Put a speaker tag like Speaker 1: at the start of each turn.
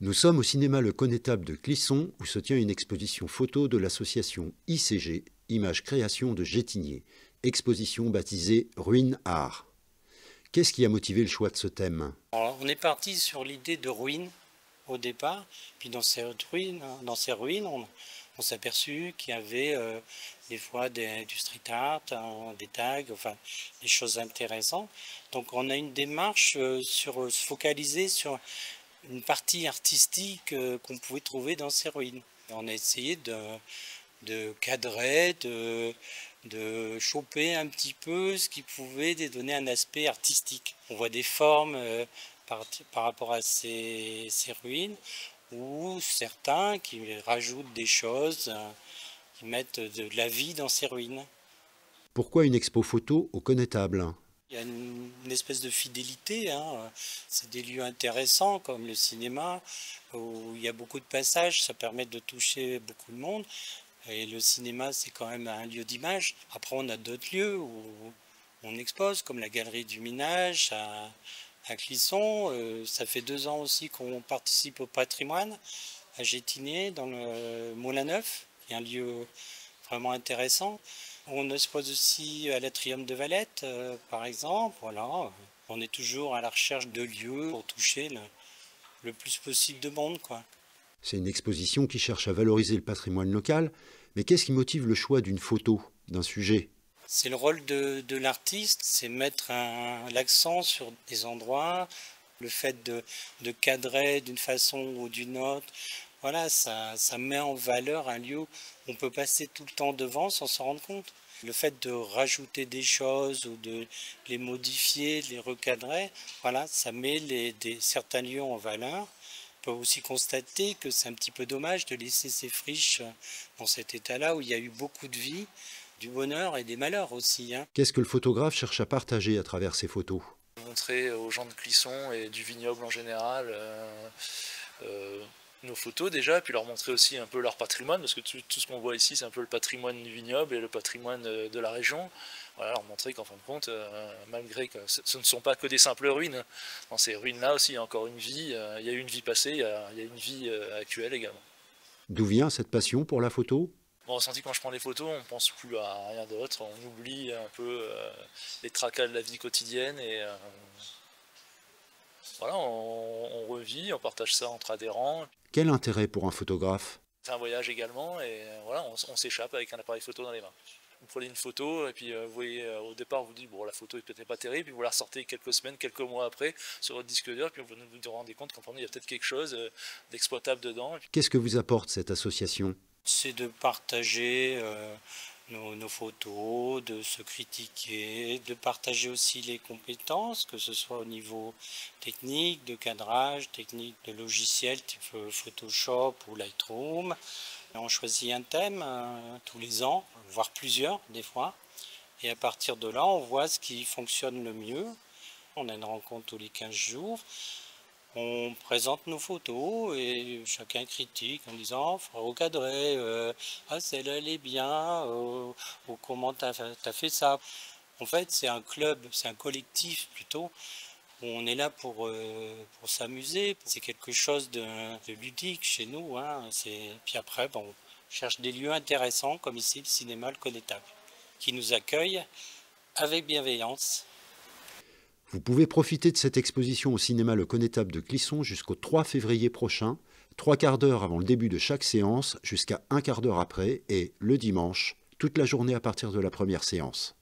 Speaker 1: Nous sommes au cinéma Le Connétable de Clisson où se tient une exposition photo de l'association ICG, Images Création de Gétigné, exposition baptisée Ruines Art. Qu'est-ce qui a motivé le choix de ce thème?
Speaker 2: Alors, on est parti sur l'idée de ruines au départ, puis dans ces ruines, on s'est aperçu qu'il y avait des fois du street art, des tags, enfin des choses intéressantes. Donc on a une démarche sur se focaliser sur une partie artistique qu'on pouvait trouver dans ces ruines. Et on a essayé de cadrer, de choper un petit peu ce qui pouvait donner un aspect artistique. On voit des formes par rapport à ces ruines, ou certains qui rajoutent des choses, qui mettent de la vie dans ces ruines.
Speaker 1: Pourquoi une expo photo au Connétable?
Speaker 2: Il y a une espèce de fidélité, hein. C'est des lieux intéressants comme le cinéma, où il y a beaucoup de passages, ça permet de toucher beaucoup de monde. Et le cinéma, c'est quand même un lieu d'image. Après, on a d'autres lieux où on expose, comme la galerie du Minage à Clisson. Ça fait 2 ans aussi qu'on participe au patrimoine à Gétigné, dans le Moulin Neuf, qui est un lieu vraiment intéressant. On expose aussi à l'Atrium de Valette, par exemple. Voilà. On est toujours à la recherche de lieux pour toucher le plus possible de monde, quoi.
Speaker 1: C'est une exposition qui cherche à valoriser le patrimoine local, mais qu'est-ce qui motive le choix d'une photo, d'un sujet?
Speaker 2: C'est le rôle de l'artiste, c'est mettre l'accent sur des endroits, le fait de cadrer d'une façon ou d'une autre. Voilà, ça met en valeur un lieu où on peut passer tout le temps devant sans s'en rendre compte. Le fait de rajouter des choses ou de les modifier, de les recadrer, voilà, ça met certains lieux en valeur. On peut aussi constater que c'est un petit peu dommage de laisser ces friches dans cet état-là où il y a eu beaucoup de vie, du bonheur et des malheurs aussi, hein.
Speaker 1: Qu'est-ce que le photographe cherche à partager à travers ses photos?
Speaker 3: Montrer aux gens de Clisson et du vignoble en général nos photos déjà, puis leur montrer aussi un peu leur patrimoine, parce que tout ce qu'on voit ici c'est un peu le patrimoine du vignoble et le patrimoine de la région. Voilà, leur montrer qu'en fin de compte, malgré que ce ne sont pas que des simples ruines, dans ces ruines-là aussi il y a encore une vie, il y a eu une vie passée, il y a une vie actuelle également.
Speaker 1: D'où vient cette passion pour la photo?
Speaker 3: Bon, ressenti quand je prends des photos, on ne pense plus à rien d'autre, on oublie un peu les tracas de la vie quotidienne et voilà, on revit, on partage ça entre adhérents.
Speaker 1: Quel intérêt pour un photographe?
Speaker 3: C'est un voyage également et voilà, on s'échappe avec un appareil photo dans les mains. Vous prenez une photo et puis vous voyez au départ vous dites bon la photo est peut-être pas terrible, puis vous la ressortez quelques semaines, quelques mois après sur votre disque dur, puis vous vous rendez compte qu'en il y a peut-être quelque chose d'exploitable dedans.
Speaker 1: Qu'est-ce que vous apporte cette association?
Speaker 2: C'est de partager nos photos, de se critiquer, de partager aussi les compétences, que ce soit au niveau technique, de cadrage, technique de logiciel type Photoshop ou Lightroom. On choisit un thème tous les ans, voire plusieurs des fois, et à partir de là, on voit ce qui fonctionne le mieux. On a une rencontre tous les 15 jours. On présente nos photos et chacun critique en disant « faut recadrer, ah celle-là elle est bien, ou comment t'as fait ça ». En fait c'est un club, c'est un collectif plutôt, où on est là pour s'amuser. C'est quelque chose de ludique chez nous, hein. Puis après bon, on cherche des lieux intéressants comme ici le cinéma Le Connétable, qui nous accueille avec bienveillance.
Speaker 1: Vous pouvez profiter de cette exposition au cinéma Le Connétable de Clisson jusqu'au 3 février prochain, 3/4 d'heure avant le début de chaque séance jusqu'à 1/4 d'heure après et, le dimanche, toute la journée à partir de la première séance.